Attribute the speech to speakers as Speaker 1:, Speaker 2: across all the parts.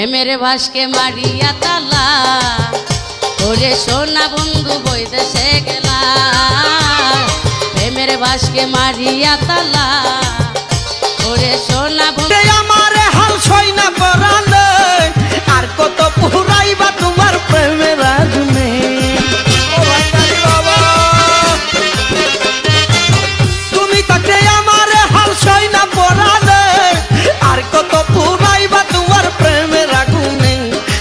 Speaker 1: প্রেমের ভাসকে মারিয়া তালা ওরে সোনা বন্ধু বৈদেশে গেলা প্রেমের ভাসকে মারিয়া তালা ওরে সোনা বন্ধু
Speaker 2: আমার হাল সই না পরালে আর কত পুরাইবা তোমার প্রেমের আগুনে তুমি তাকে আমার হাল সই না পরালে আর কত পুরাইবা তোমার প্রেমের আগুনে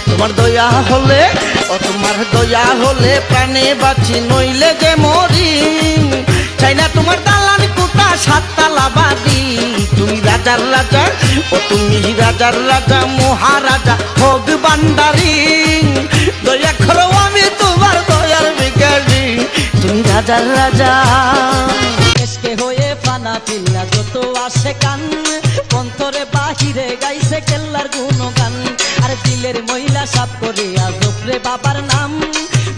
Speaker 2: তোমার দয়া হলে ও তোমার দয়া হলে প্রাণে বাঁচি নইলে যে মরি চাই না তোমার দালান কোটা সাততলা বাড়ি তুমি রাজার রাজা ও তুমি রাজার রাজা মহারাজা হোক বান্দারি দয়া করো আমি তোমার দয়ার ভিখারি তুমি রাজার রাজা
Speaker 3: এসকে হয়ে পানা পিল্লা যত আসে কান অন্তরে বাহিরে গাইছে কেল্লার গুণগান আর দিলের মহিলা সাপ করে আজরে বাবার নাম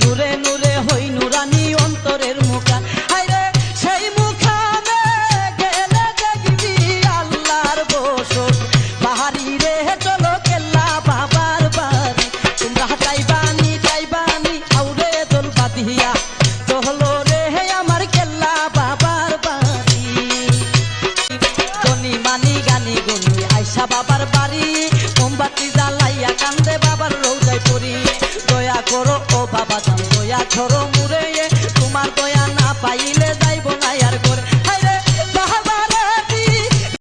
Speaker 3: নূরে নূরে হই নুরানি অন্তরের মুখান হায়রে সেই মুখানে গেলে দেখবি আল্লাহর বসত বাহারি রে চলো কেল্লা বাবার বাড়ি তোমরা চাইবানি আউরে দোল বাদিয়া